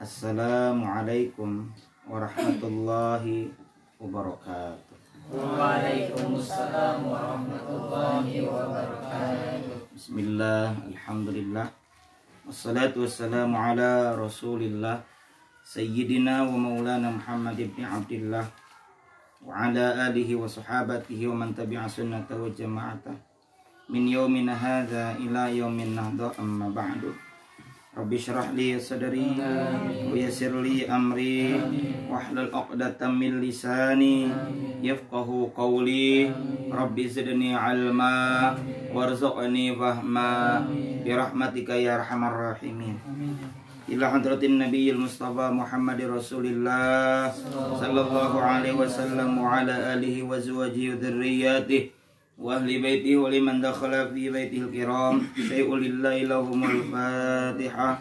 Assalamualaikum warahmatullahi wabarakatuh. Waalaikumsalam warahmatullahi wabarakatuh. Bismillah, alhamdulillah, wassalatu wassalamu ala rasulillah Sayyidina wa maulana Muhammad ibn Abdillah wa ala alihi wa sahabatihi wa man tabi'a sunnata wa jama'ata min yawmina hadha ila yawmin nahda, amma ba'du. Rabbi syrah li sadri wa yassir li amri wahlul 'uqdatam min lisani yafqahu qawli. Rabbi zidni ilma warzuqni fahma bi rahmatika ya arhamar rahimin. Ila hadratin nabiyil mustafa Muhammadir Rasulillah sallallahu alaihi wasallam wa ala alihi wa azwajihi wa dzurriyyatihi wa ahli baitihi wa liman dakhala fi baitihil kiram. Syai'ul lillahi lahumul Fatihah.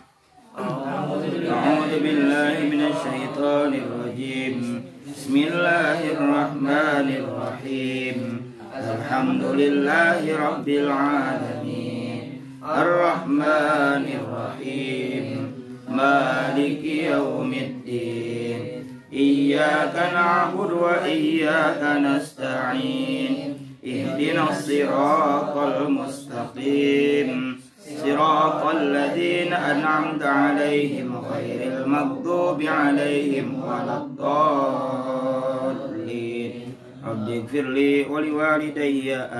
A'udzu billahi minasy syaithanir rajim. Bismillahirrahmanirrahim. Alhamdulillahi rabbil alamin. Arrahmanir rahim. Maliki yaumiddin. Iyyaka na'budu wa iyyaka nasta'in. Ihdinas siratal mustaqim. Siratal ladzina an'amta 'alaihim ghairil maghdubi 'alaihim waladdallin. Rabbighfirli wa liwalidayya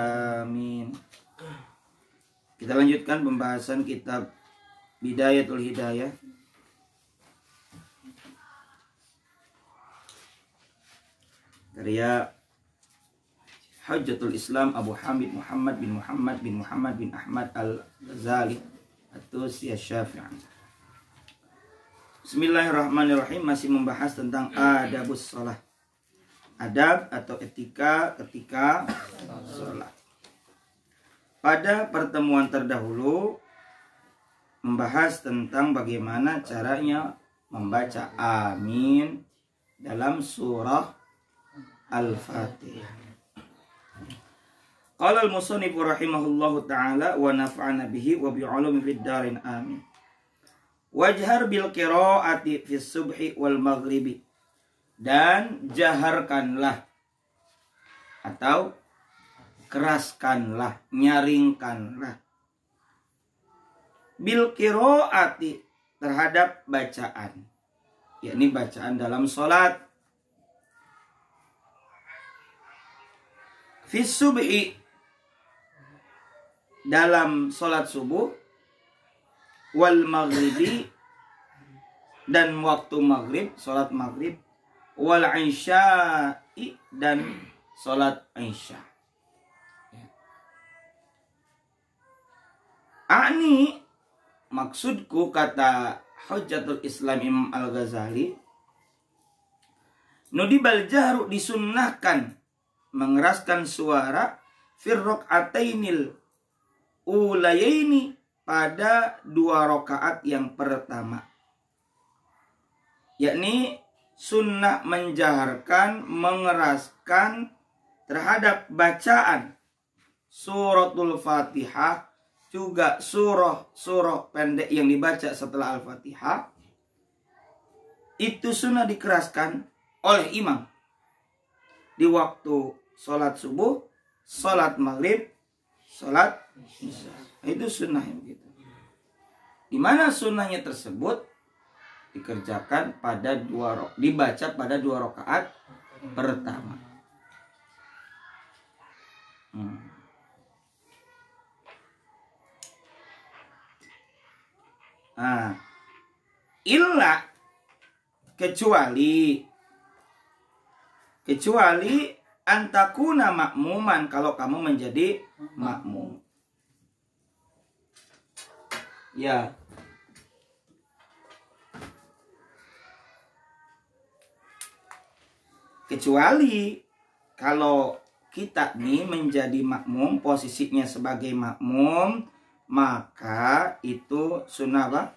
amin. Kita lanjutkan pembahasan kitab Bidayatul Hidayah. Karya Hujjatul Islam Abu Hamid Muhammad bin Muhammad bin Muhammad bin Ahmad Al-Ghazali At-Tusi Asy-Syafi'i. Bismillahirrahmanirrahim. Masih membahas tentang adabus shalah. Adab atau etika ketika sholat. Pada pertemuan terdahulu membahas tentang bagaimana caranya membaca amin dalam surah Al-Fatihah. Qala al-musannif rahimahullahu ta'ala wa nafa'ana bihi wa bi'ulumi fid darin amin. Wajhar bil qiraati fis subhi wal maghribi. Dan jaharkanlah atau keraskanlah, nyaringkanlah bil qiraati terhadap bacaan, yakni bacaan dalam salat. Fis subhi dalam salat subuh, wal maghribi dan waktu maghrib, salat maghrib, wal isya'i dan salat isya. Ani maksudku, kata Hujjatul Islam Imam Al-Ghazali, nudibal jahru disunnahkan mengeraskan suara fir raq'atainil ulayaini pada 2 rakaat yang pertama, yakni sunnah menjaharkan, mengeraskan terhadap bacaan suratul Fatihah, juga surah pendek yang dibaca setelah Al-Fatihah. Itu sunnah dikeraskan oleh imam di waktu sholat subuh, sholat maghrib, sholat isya. Itu sunnahnya begitu. Di mana sunnahnya tersebut dikerjakan pada dibaca pada 2 rakaat pertama. Illa kecuali antakuna makmuman, kalau kamu menjadi makmum. Ya. Kecuali kalau kita nih menjadi makmum, posisinya sebagai makmum, maka itu sunnah apa?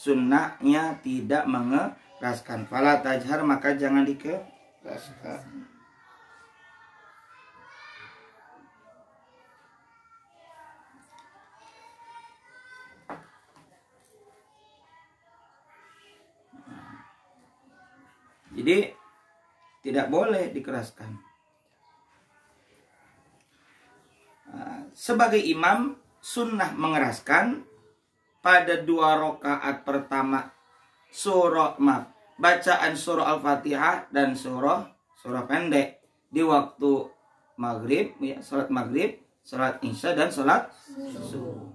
Sunnahnya tidak mengeraskan. Fala tajhar, maka jangan dikeraskan. Jadi tidak boleh dikeraskan. Sebagai imam sunnah mengeraskan pada 2 rakaat pertama bacaan surah Al-Fatihah dan surah pendek di waktu maghrib, ya, salat maghrib, salat isya dan salat subuh.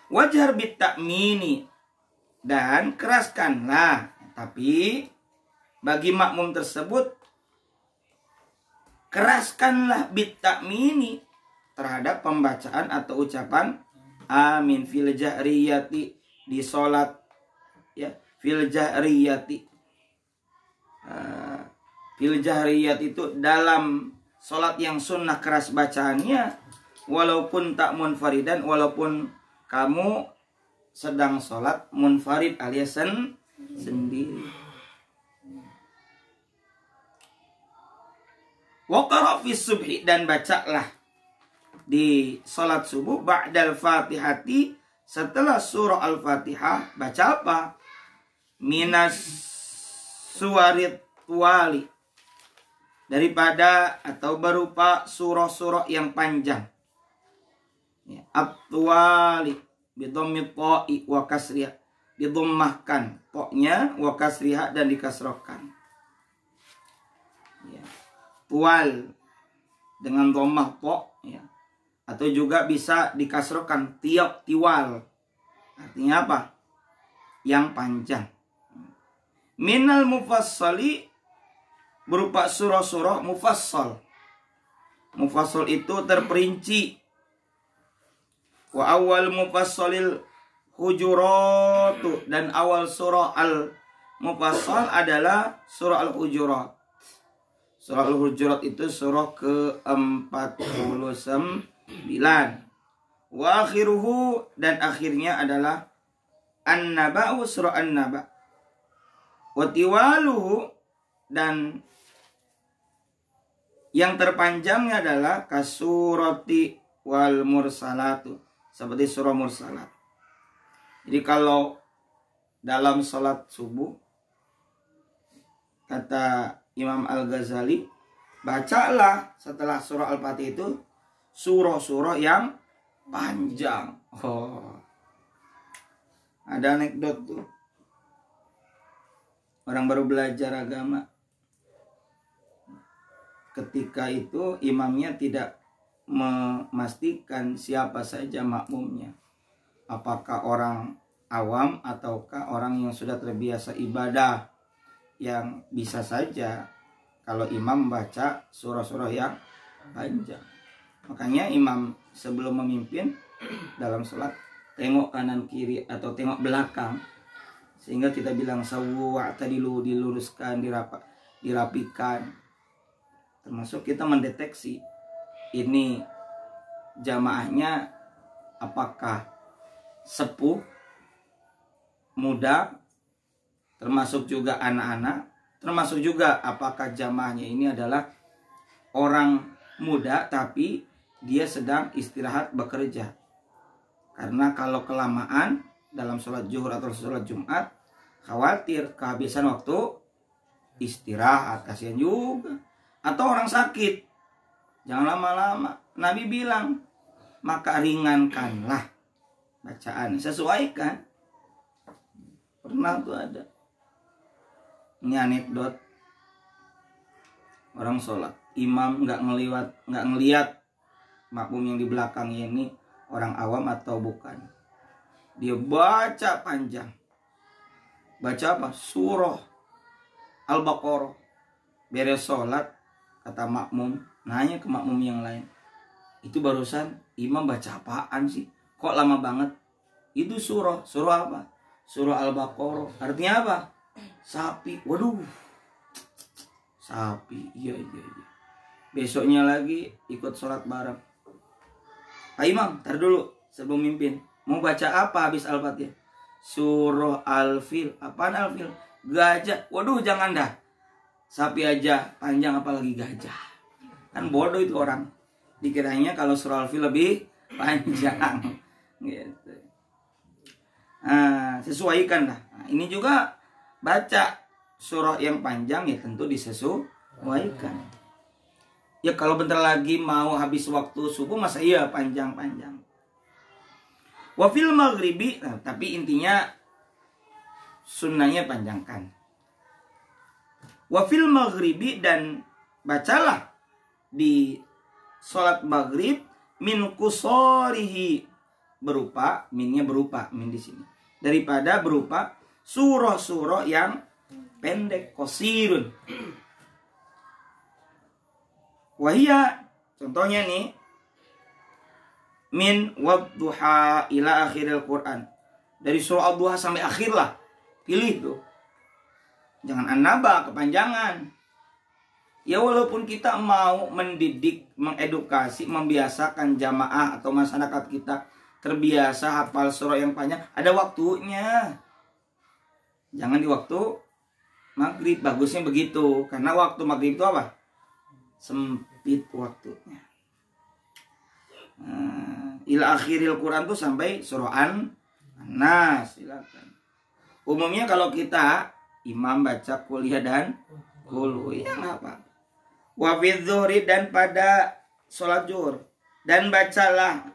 Wajar bitakmini, dan keraskanlah, tapi bagi makmum tersebut keraskanlah bitakmini terhadap pembacaan atau ucapan amin fil jahriyati di salat, ya, fil jahriyati. Fil jahriyat itu dalam salat yang sunnah keras bacaannya, walaupun tak munfaridan, walaupun kamu sedang salat munfarid alias sendiri. Wa qara fi subhi, dan bacalah di salat subuh ba'dal fatihati, setelah surah Al-Fatihah baca apa? Minas suwarit wali, daripada atau berupa surah-surah yang panjang. Ya, at-tuwali bidhammit ta'i wa kasriha, didommahkan poknya, wa kasriha, dan dikasrohkan. Ya. Tual dengan dhammah pok, ya. Atau juga bisa dikasrohkan tiwal. Artinya apa? Yang panjang. Minal mufassali, berupa surah-surah mufassal. Mufassal itu terperinci. Wa awal mufassalil hujuratu, dan awal surah al-mufassal adalah surah al-hujurat. Surah al-hujurat itu surah ke-49. Wa akhiruhu, dan akhirnya adalah an-naba'u, surah an-naba'. Wa tiwaluhu, dan yang terpanjangnya adalah kasurati wal mursalatu, seperti surah mursalat. Jadi kalau dalam salat subuh, kata Imam Al-Ghazali, bacalah setelah surah Al-Fatihah itu surah-surah yang panjang. Ada anekdot tuh. Orang baru belajar agama, ketika itu imamnya tidak memastikan siapa saja makmumnya, apakah orang awam ataukah orang yang sudah terbiasa ibadah, yang bisa saja kalau imam baca surah-surah yang panjang. Makanya imam sebelum memimpin dalam sholat tengok kanan kiri atau tengok belakang, sehingga kita bilang sawu wa'tadilu, diluruskan, dirapikan. Termasuk kita mendeteksi ini jamaahnya apakah sepuh, muda, termasuk juga anak-anak, termasuk juga apakah jamaahnya ini adalah orang muda tapi dia sedang istirahat bekerja. Karena kalau kelamaan dalam sholat zuhur atau sholat Jumat, khawatir kehabisan waktu istirahat, kasihan juga. Atau orang sakit, jangan lama-lama. Nabi bilang, maka ringankanlah bacaan, sesuaikan. Pernah tuh ada, ini anekdot, orang sholat, imam nggak ngeliat makmum yang di belakangnya ini orang awam atau bukan. Dia baca panjang. Baca apa? Surah Al-Baqarah. Beres sholat, kata makmum, nanya ke makmum yang lain, itu barusan imam baca apaan sih? Kok lama banget? Itu surah apa? Surah Al-Baqarah. Artinya apa? Sapi. Waduh, sapi. Iya. Besoknya lagi ikut sholat bareng. Pak Imam, tar dulu sebelum mimpin. Mau baca apa habis Al-Fatihah? Surah Al-Fil. Apaan Al-Fil? Gajah. Waduh, jangan dah. Sapi aja panjang, apalagi gajah. Kan bodoh itu orang. Dikiranya kalau surah Al-Fil lebih panjang. Gitu. Nah, sesuaikan lah. Nah, ini juga baca surah yang panjang ya tentu disesuaikan. Ya kalau bentar lagi mau habis waktu subuh masa iya panjang-panjang. Wa fil maghribi, nah, tapi intinya sunnahnya panjangkan. Wa fil maghribi, dan bacalah di sholat maghrib min qusarihi, berupa, minnya berupa, min di sini, daripada berupa surah-surah yang pendek, qasirun. Wahia, contohnya nih, min wadduha ila akhiril Quran, dari surah Ad-Duha sampai akhir lah, pilih tuh, jangan an-naba kepanjangan. Ya walaupun kita mau mendidik, mengedukasi, membiasakan jamaah atau masyarakat kita terbiasa hafal surah yang panjang, ada waktunya. Jangan di waktu maghrib, bagusnya begitu, karena waktu maghrib itu apa? Sempit waktunya. Ila akhiril Quran tuh sampai surah An-Nas, silakan. Umumnya kalau kita imam baca kuliah dan kulu, ya nggak apa. Wa fi dzuhri, dan pada sholat zuhur, dan bacalah.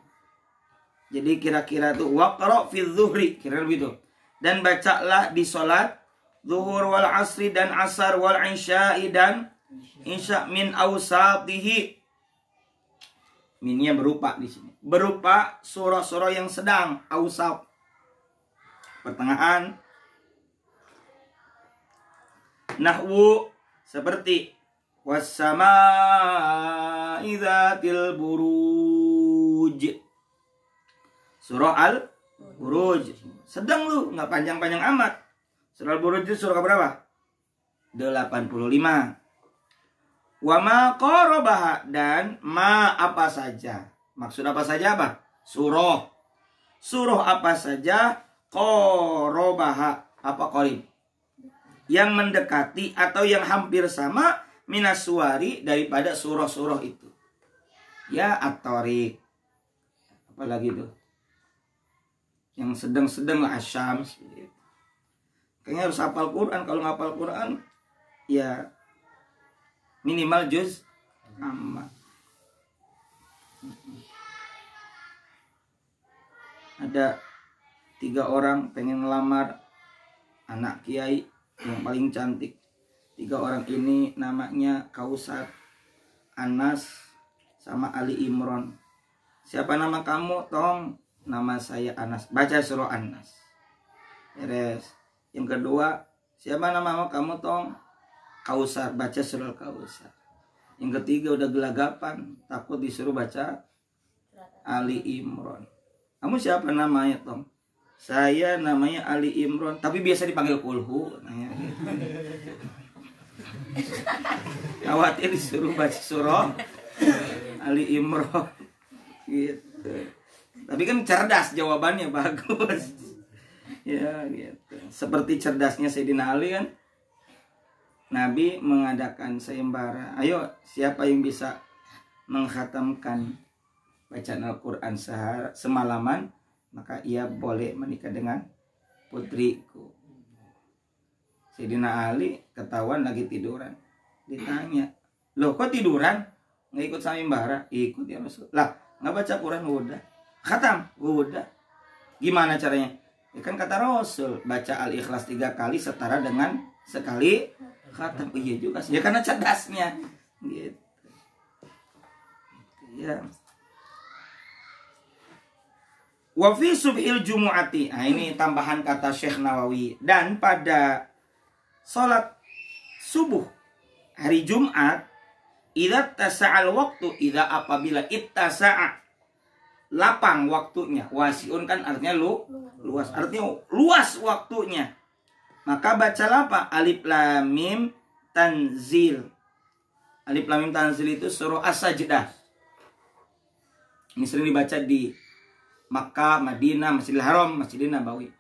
Jadi kira-kira tuh waqra fi dzuhri, kira begitu. Dan bacalah di sholat zuhur wal asri dan asar wal isya'i dan isya min awsatihi. Minnya berupa di sini, berupa surah-surah yang sedang, awsat, pertengahan. Nahwu seperti was-samaa'i dzatil buruj, surah Al-Buruj, sedang lu, nggak panjang-panjang amat. Surah Al-Buruj itu surah berapa? 85. Wa ma qarabaha, dan ma apa saja. Maksud apa saja apa? Surah. Surah apa saja qarabaha, apa qarib? Yang mendekati atau yang hampir sama minas suwari, daripada surah-surah itu. Ya at-Tariq. Apalagi itu? Yang sedang-sedang lah, Asy-Syams. Kayaknya harus hafal Quran. Kalau nggak hafal Quran, ya minimal juz amma. Ada 3 orang pengen ngelamar anak kiai yang paling cantik. 3 orang ini namanya Kausar, Anas, sama Ali Imron. Siapa nama kamu? Tong. Nama saya Anas. Baca surah Anas. Beres. Yang kedua, siapa nama kamu? Tong. Kausar. Baca surah Kausar. Yang ketiga udah gelagapan, takut disuruh baca Ali Imron. Kamu siapa namanya, Tong? Saya namanya Ali Imron, tapi biasa dipanggil Kulhu. Khawatir disuruh baca surah Ali Imron gitu. Tapi kan cerdas, jawabannya bagus. Ya gitu. Seperti cerdasnya Sayyidina Ali kan. Nabi mengadakan sayembara. Ayo, siapa yang bisa mengkhatamkan bacaan Al-Quran semalaman, maka ia boleh menikah dengan putriku. Sayyidina Ali ketahuan lagi tiduran. Ditanya, loh kok tiduran? Nggak ikut sayembara? Ikut ya Rasul. Lah, nggak baca Quran? Udah. Khatam? Udah. Gimana caranya? Ya kan kata Rasul, baca Al-Ikhlas 3 kali setara dengan sekali khatam. Iya juga sih. Ya karena cerdasnya. Gitu. Ya. Wa fi subhil jumu'ati. Nah, ini tambahan kata Syekh Nawawi. Dan pada salat subuh hari Jumat, idza tasa'al waktu, idza apabila ittasa'a, lapang waktunya. Wasiun kan artinya luas, artinya luas waktunya. Maka bacalah apa? Alif Lam Mim Tanzil. Alif Lam Mim Tanzil itu surah As-Sajdah. Ini sering dibaca di Makkah, Madinah, Masjidil Haram, Masjidil Nabawi.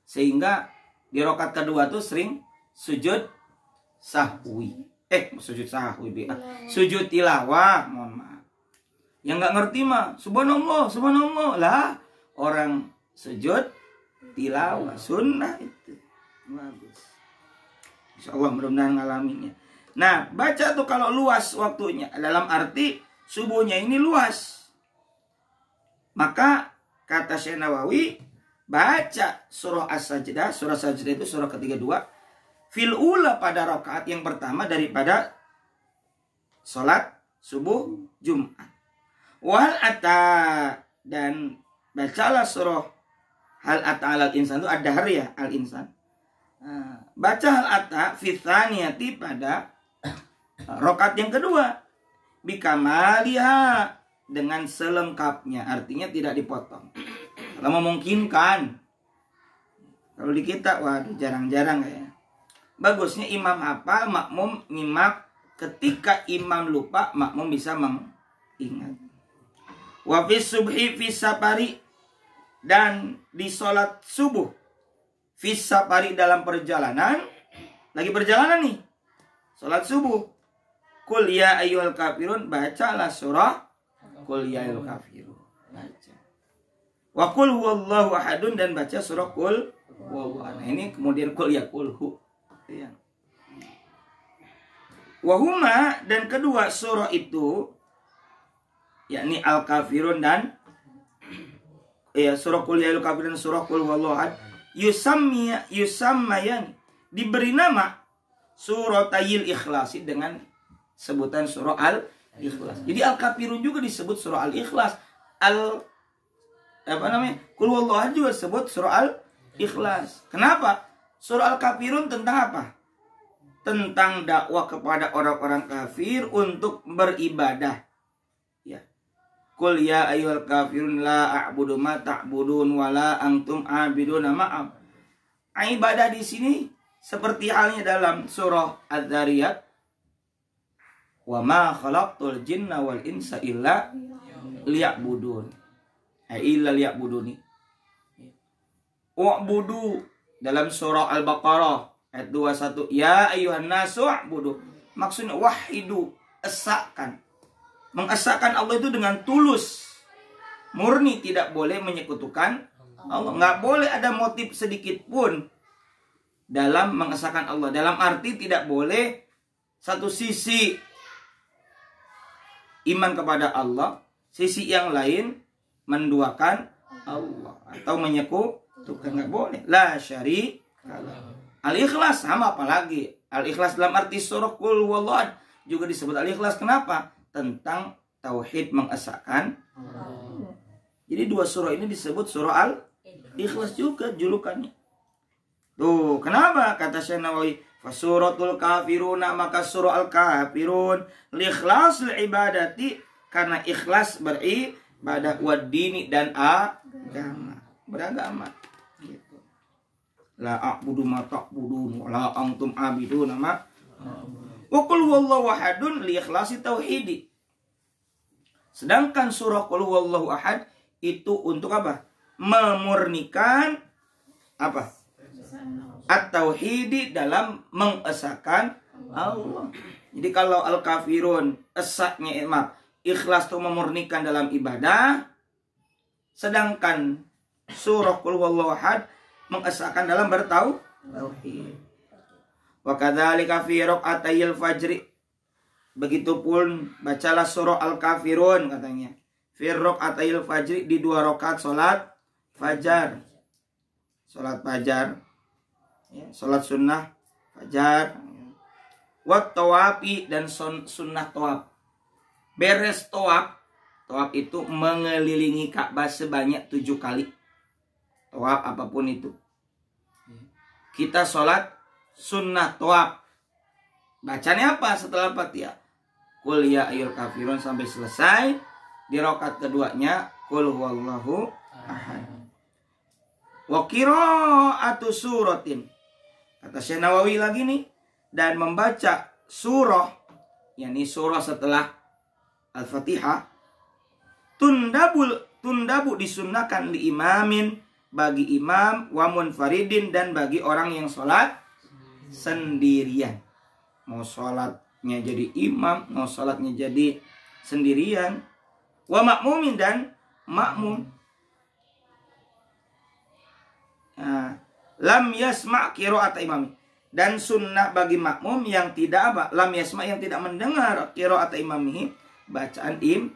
Sehingga di rakaat kedua tuh sering sujud sahwi. Sujud sahwi. Sujud tilawah, mohon maaf. Yang nggak ngerti mah, subhanallah, subhanallah. Lah, orang sujud tilawah, sunnah itu. Bagus. Insya Allah mudah-mudahan ngalaminnya. Nah, baca tuh kalau luas waktunya, dalam arti subuhnya ini luas. Maka kata Syekh Nawawi, baca surah As-Sajdah. Surah Sajdah itu surah ke-32. Fil ula pada rakaat yang pertama daripada sholat subuh Jumat. Wal ata, dan bacalah surah hal ata al insan, itu ada hari ya al insan. Baca hal ata fithaniyati pada rakaat yang kedua. Bikamaliha, dengan selengkapnya, artinya tidak dipotong. Kalau memungkinkan. Kalau di kita, waduh jarang-jarang ya. Bagusnya imam hafal, makmum nyimak. Ketika imam lupa, makmum bisa mengingat. Wa fis subhi fis safari, dan di sholat subuh fis safari dalam perjalanan, lagi perjalanan nih, sholat subuh, Qul ya ayyuhal kafirun, bacalah surah Qul ya ayyuhal kafirun, baca. Wa qul huwallahu ahadun, dan baca surah Qul huwallahu ahad. Nah, ini kemudian Qul ya qul hu. Ya. Wahuma, dan kedua surah itu, yakni Al-Kafirun dan surah Qul ya ayyuhal kafirun, surah Qul huwallahu ahad, yusammayan, diberi nama surah Tayil Ikhlas dengan sebutan surah Al-Ikhlas. Jadi Al-Kafirun juga disebut surah Al-Ikhlas. Qul huwallahu ahad juga disebut surah Al-Ikhlas. Kenapa? Surah Al-Kafirun tentang apa? Tentang dakwah kepada orang-orang kafir untuk beribadah. Ya. Qul ya ayyuhal kafirun la a'budu ma ta'budun wa la antum a'biduna ma'am. Ibadah di sini seperti halnya dalam surah Az-Zariyat. Wa ma khalaqtul jinna wal insa illa liya'budun. Illa liya'buduni. Wa'budu dalam surah Al-Baqarah ayat 21, ya ayyuhan nasu wa'budu. Maksudnya wahidu, esakan. Mengesahkan Allah itu dengan tulus, murni, tidak boleh menyekutukan Allah. Nggak boleh ada motif sedikit pun dalam mengesahkan Allah. Dalam arti tidak boleh satu sisi iman kepada Allah, sisi yang lain menduakan Allah atau menyekutukan, nggak boleh. La syarika. Al-Ikhlas sama, apalagi Al-Ikhlas dalam arti surah Qul huwallahu ahad juga disebut Al-Ikhlas. Kenapa? Tentang tauhid, mengesahkan. Jadi dua surah ini disebut surah Al-Ikhlas juga julukannya. Tuh, kenapa? Kata Syekh Nawawi, fasuratul kafiruna, maka surah Al-Kafirun liikhlas ibadati, karena ikhlas beribadah, waddini, dan agama, beragama. La a'budu ma ta'budun wa la antum abiduna ma. Wa qul huwallahu ahadun li ikhlasi tauhidi. Sedangkan surah Qul huwallahu ahad itu untuk apa? Memurnikan apa? At-tauhidi, dalam mengesahkan Allah. Jadi kalau Al-Kafirun esaknya ikhlas itu memurnikan dalam ibadah, sedangkan surah Qul huwallahu ahad mengesahkan dalam bertauhid. Wa kadzalika fi raqatayil fajri, begitupun bacalah surah Al-Kafirun katanya. Fi raqatayil fajri, di dua rakaat salat fajar. Salat fajar. Ya, salat sunnah fajar. Wa tawafi, dan sunnah tawaf. Beres tawaf, tawaf itu mengelilingi Ka'bah sebanyak 7 kali. Tawaf apapun itu. Kita sholat sunnah tawaf. Bacanya apa setelah Fatihah? Qul ya ayyuhal kafirun sampai selesai. Di rakaat keduanya Qul huwallahu ahad. Wa qira'atu suratin. Kata Syekh Nawawi lagi nih, dan membaca surah, yakni surah setelah Al-Fatihah, tundabu disunnahkan li imamin, bagi imam, wa munfaridin, dan bagi orang yang sholat sendirian. Mau sholatnya jadi imam, mau sholatnya jadi sendirian. Wa makmumin, dan makmum. Lam yasma' qira'at imami, Dan sunnah bagi makmum yang tidak apa? Lam yasma, yang tidak mendengar qiraat imamihi, bacaan imam.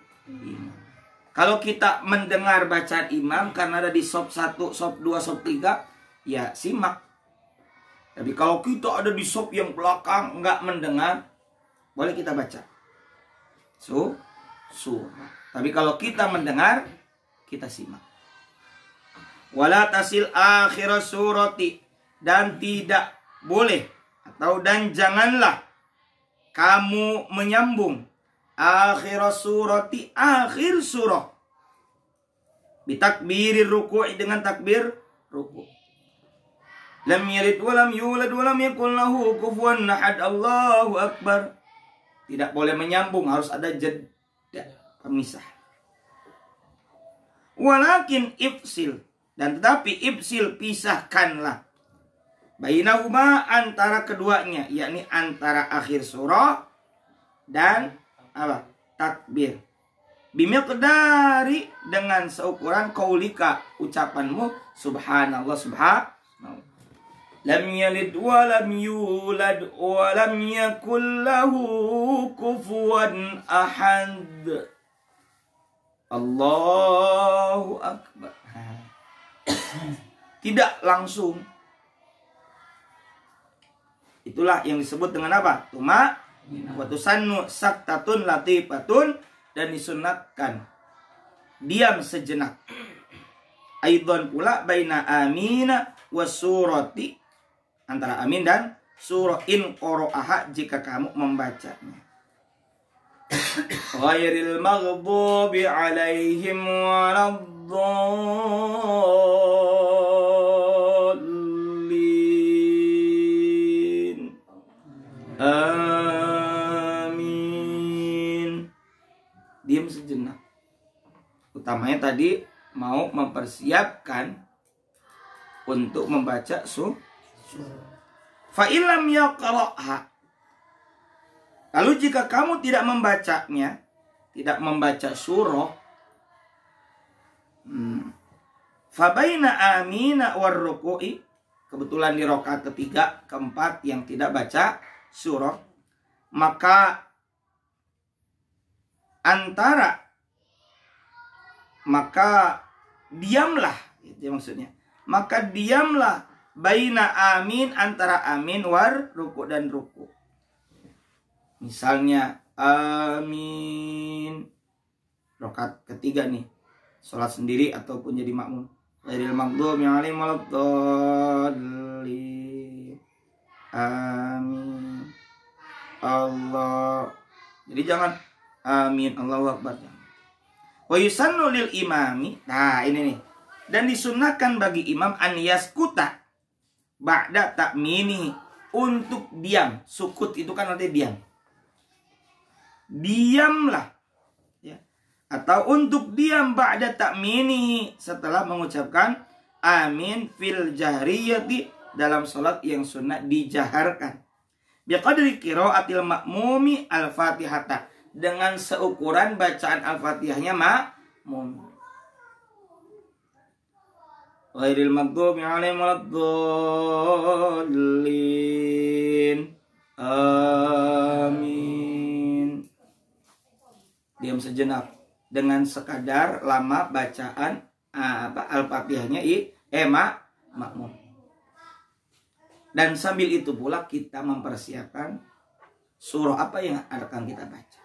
Kalau kita mendengar bacaan imam karena ada di sop 1, sop 2, sop 3, ya simak. Tapi kalau kita ada di sop yang belakang nggak mendengar, boleh kita baca surah. Tapi kalau kita mendengar, kita simak. Wala tasil akhir surati, dan tidak boleh dan janganlah kamu menyambung akhir surati, akhir surah, bitakbirir ruku', dengan takbir ruku'. Lam yalid wa lam yulad wa lam yakul lahu kufuwan ahad. Allahu akbar. Tidak boleh menyambung, harus ada jeda, pemisah. Walakin ifsil, dan tetapi ifsil, pisahkanlah, bainahuma, antara keduanya, yakni antara akhir surah dan apa? Takbir. Bimiqdari, dengan seukuran qaulika, ucapanmu subhanallah, subhanallah. Lam yalid wa lam yulad wa lam yakul lahu kufuwan ahad. Allahu akbar. Tidak langsung. Itulah yang disebut dengan apa? Tuma wa tusannu saktatun latifatun, dan disunatkan diam sejenak. Aidon pula baina amina wasurati, antara amin dan surah, in qara'aha, jika kamu membacanya. Ghairil maghdubi alaihim waladdallin. Amin. Diam sejenak. Utamanya tadi mau mempersiapkan untuk membaca surah. Fa illam yaqra'ha, lalu jika kamu tidak membacanya, tidak membaca surah, fa baina amina war ruku'i, kebetulan di rakaat ketiga, keempat yang tidak baca surah, maka diamlah, itu maksudnya. Maka diamlah baina amin, antara amin war ruku dan ruku. Misalnya amin rakaat ketiga nih, sholat sendiri ataupun jadi makmum. Ghairil maghdubi alaihim waladdallin. Amin. Allah. Jadi jangan amin Allahu akbar. Wa yusannu lil imami. Nah, ini nih. Dan disunnahkan bagi imam an yaskuta ba'da ta'mini, untuk diam. Sukut itu kan artinya diam. Diamlah, ya. Atau untuk diam ba'da ta'mini, setelah mengucapkan amin fil jahriyati, dalam salat yang sunnah dijaharkan. Biqadri qiraatil ma'mumi al-fatihata, dengan seukuran bacaan al-fatihahnya makmum. Ghairil maghdubi alaihim waladdallin. Amin. Diam sejenak dengan sekadar lama bacaan al-fatihahnya makmum. Dan sambil itu pula kita mempersiapkan surah apa yang akan kita baca.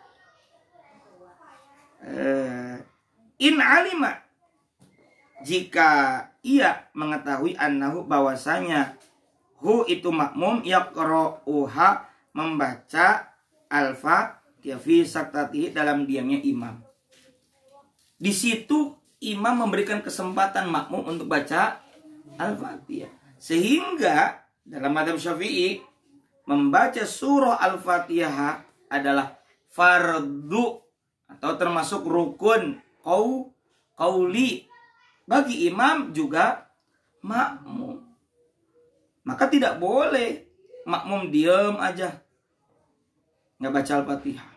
In alima, jika ia mengetahui annahu, bahwasanya hu itu makmum, yaqra'uha, membaca al-fatihah fi saktatihi, dalam diamnya imam. Di situ imam memberikan kesempatan makmum untuk baca al-fatihah, sehingga dalam mazhab Syafi'i membaca surah al-fatihah adalah fardu atau termasuk rukun qauli bagi imam juga makmum. Maka tidak boleh makmum diam aja, nggak baca al-fatihah.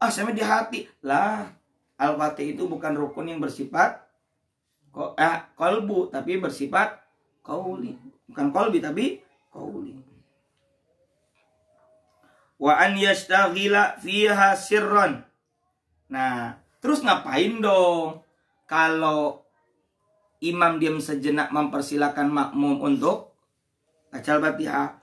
Saya di hati lah, al-fatihah itu bukan rukun yang bersifat qalbu, tapi bersifat qauli. Bukan qalbi tapi qauli. wa an yastaghila fiha sirran. Nah, terus ngapain dong kalau imam diam sejenak mempersilakan makmum untuk baca Al-Fatihah?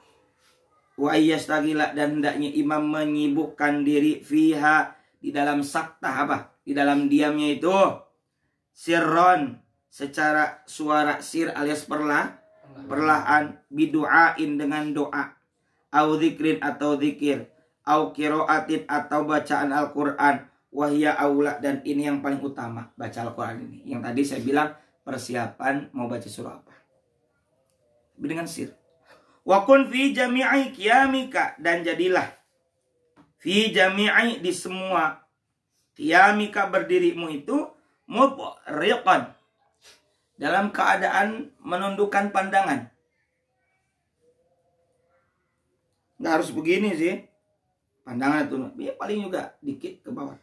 Wa yastaghila, dan hendaknya imam menyibukkan diri fiha, di dalam saktah apa? Di dalam diamnya itu sirron, secara suara sir alias perlahan, bidu'ain dengan doa, au dzikrin atau zikir, au qiraatin atau bacaan Al-Qur'an, wahya aula, dan ini yang paling utama, baca Al-Qur'an ini. Yang tadi saya bilang persiapan mau baca surah apa. Tapi dengan sir. Wa kun fi jami'i qiyamika, dan jadilah fi jami'i, di semua qiyamika berdirimu itu, mubriqan, dalam keadaan menundukkan pandangan. Nggak harus begini sih. Pandangan itu ya paling juga dikit ke bawah.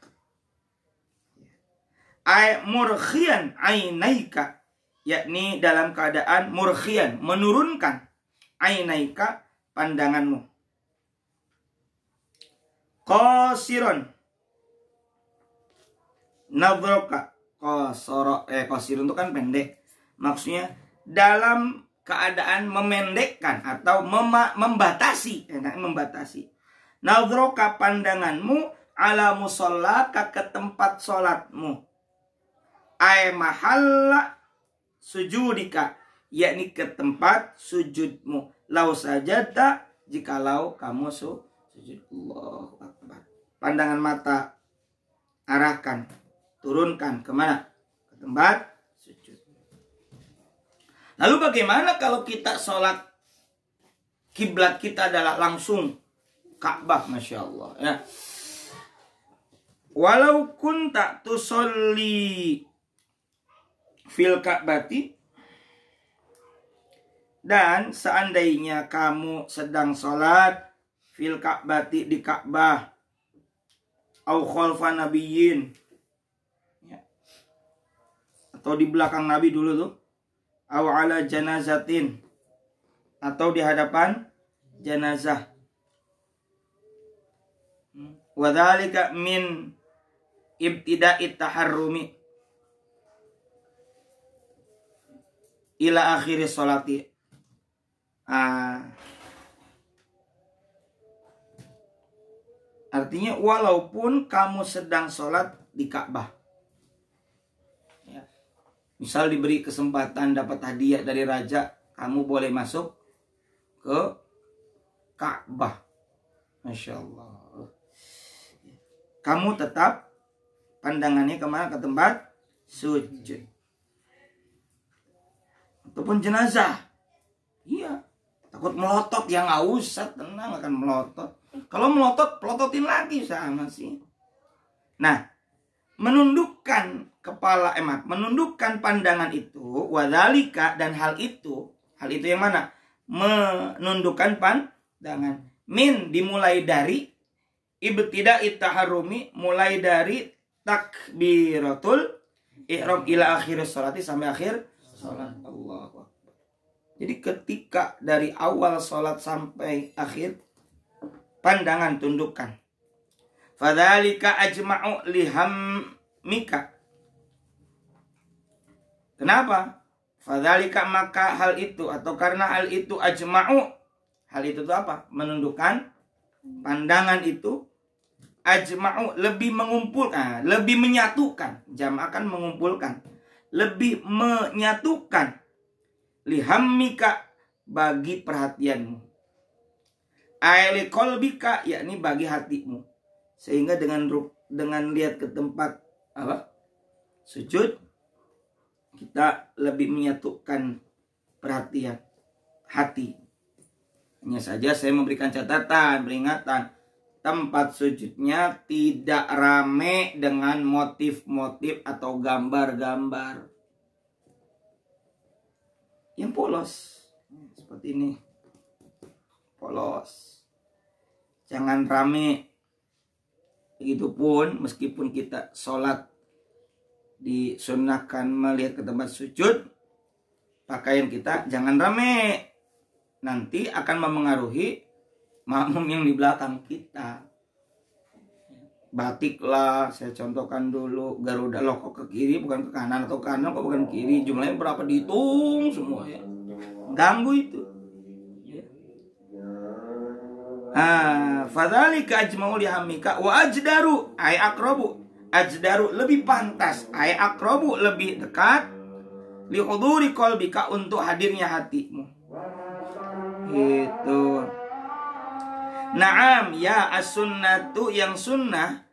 Ay murkhian ainaika, yakni dalam keadaan murkhian, menurunkan, ainaika, pandanganmu. Qasiron, nadroka, qasirun itu kan pendek. Maksudnya dalam keadaan memendekkan atau membatasi, membatasi. Nadroka, pandanganmu, ala musallaka, ke tempat sholatmu. Ay mahalla sujudika, yakni ke tempat sujudmu. Lau sajada, jikalau kamu sujud. Allahu Akbar. Pandangan mata arahkan, turunkan kemana? Ke tempat sujud. Lalu bagaimana kalau kita sholat, kiblat kita adalah langsung Ka'bah, Masya Allah ya. Walau kunta tusolli fil Ka'bati, dan seandainya kamu sedang sholat fil Ka'bati, di Ka'bah, au khalfa nabiyyin ya, atau di belakang Nabi dulu tuh, au ala janazatin, atau di hadapan jenazah, wa dzalika min ibtida'it taharrumi ila akhiri sholati. Artinya walaupun kamu sedang sholat di Ka'bah ya. Misal diberi kesempatan dapat hadiah dari raja, kamu boleh masuk ke Ka'bah, Masya Allah, kamu tetap pandangannya kemana? Ke tempat sujud. Ataupun jenazah, iya, takut melotot, ya nggak usah, tenang, akan melotot. Kalau melotot, pelototin lagi sama sih. Nah, menundukkan kepala, menundukkan pandangan itu, wadzalika, dan hal itu yang mana? Menundukkan pandangan. Min, dimulai dari ibtida'it taharrumi, mulai dari takbiratul ihram ila akhir sholati, sampai akhir sholat. Allahu Akbar. Jadi ketika dari awal sholat sampai akhir, pandangan tundukkan. Fadzalika ajma'u lihammika. Kenapa? Fadzalika, maka hal itu, atau karena hal itu, ajma'u, hal itu apa? Menundukkan pandangan itu, ajma'u, lebih mengumpulkan, lebih menyatukan, jam'akan mengumpulkan, lebih menyatukan, lihammika, bagi perhatianmu, aili qalbika, yakni bagi hatimu, sehingga dengan lihat ke tempat apa? Sujud, kita lebih menyatukan perhatian hati. Hanya saja saya memberikan catatan, peringatan, tempat sujudnya tidak rame dengan motif-motif atau gambar-gambar yang polos seperti ini, polos. Jangan rame. Begitupun meskipun kita sholat disunnahkan melihat ke tempat sujud, pakaian kita jangan rame. Nanti akan memengaruhi makmum yang di belakang kita. Batik lah, saya contohkan dulu, Garuda loh kok ke kiri bukan ke kanan, atau kanan kok bukan ke kiri, jumlahnya berapa dihitung semua ya. Ganggu itu. Fadzalika ajma'u lihamika wa ajdaru ay aqrabu. Ajdaru lebih pantas, ay aqrabu lebih dekat, li huduri qalbika untuk hadirnya hatimu. Gitu. Naam ya as-sunnatu yang sunnah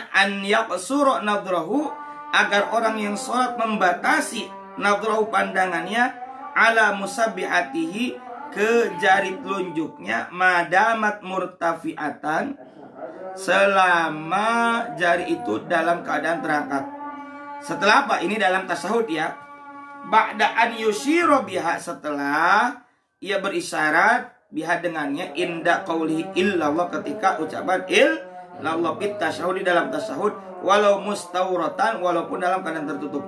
an yaqsura nadrahu agar orang yang sholat membatasi nadrahu pandangannya ala musabbihatihi ke jari telunjuknya madamat murtafiatan selama jari itu dalam keadaan terangkat. Setelah apa? Ini dalam tasahud ya. Ba'da an yushiro biha, setelah ia berisyarat biha dengannya inda qawlihi illallah, ketika ucapan illallah fit tasyahud, di dalam tasahud, walau mustawratan, walaupun dalam keadaan tertutup.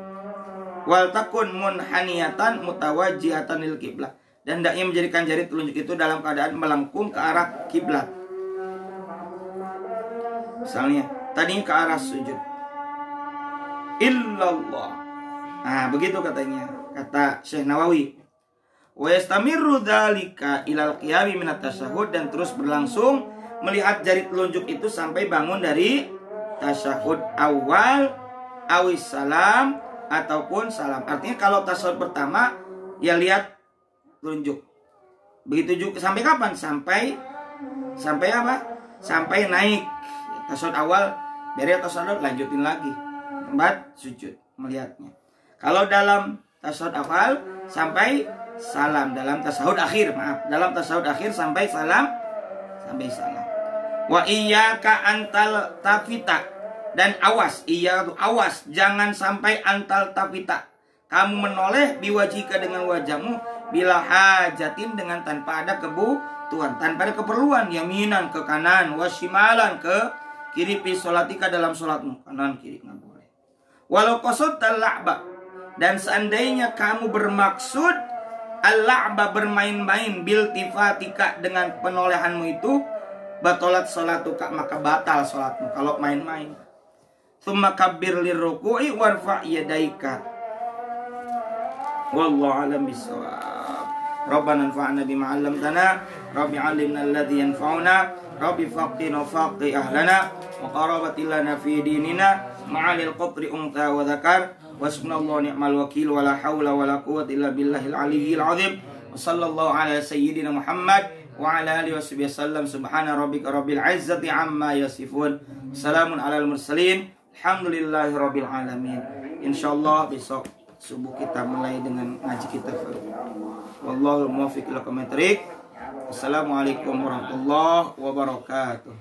Wal takun munhaniyatan mutawajjihatan lil qiblah, dan hendaknya menjadikan jari telunjuk itu dalam keadaan melengkung ke arah kiblat. Misalnya tadi ke arah sujud. Illallah. Nah, begitu katanya, kata Syekh Nawawi. Wa yastamirru dzalika ilal qiyami minat tasyahud, dan terus berlangsung melihat jari telunjuk itu sampai bangun dari tasyahud awal awis salam ataupun salam. Artinya kalau tasyahud pertama ya lihat telunjuk. Begitu juga sampai kapan? Sampai apa? Sampai naik. Tasyahud awal beres, tasyahud lanjutin lagi tempat sujud melihatnya. Kalau dalam tasyahud awal sampai salam, dalam tasyahud akhir dalam tasyahud akhir sampai salam. Wa iyyaka antal tafita, dan awas, awas jangan sampai antal tafita, kamu menoleh biwajika dengan wajahmu, bila hajatin dengan tanpa ada kebutuhan, tanpa ada keperluan, yaminan ke kanan, wasimalan ke kiri, fi sholatika dalam sholatmu, kanan kiri nggak boleh. Walau qasad al-la'ba, dan seandainya kamu bermaksud al-la'ba bermain-main, bil tifatika dengan penolehanmu itu, batalat sholatuka maka batal sholatmu kalau main-main. Tsumma kabbir lirruku'i warfa' yadaika. Wallahu a'lam bissawab. Rabbana anfa'na bima 'allamtana, Rabbi 'allimna alladhi yanfa'una, Rabbi faqina faqi ahlana, wa qarabatil lana fi dinina, ma'alil qatri unta wa dzakar, wasbunallahu ni'mal wakil, wa la haula wa la quwwata illa billahil aliyyil 'azim. Wa sallallahu ala sayyidina Muhammad wa ala alihi wasallam. Subhana rabbika rabbil izzati amma yasifun, salamun alal mursalin, alhamdulillahi rabbil alamin. Insyaallah besok subuh kita mulai dengan ngaji kita. Wallahu muwaffiq ila aqwamit thoriq. Assalamualaikum warahmatullahi wabarakatuh.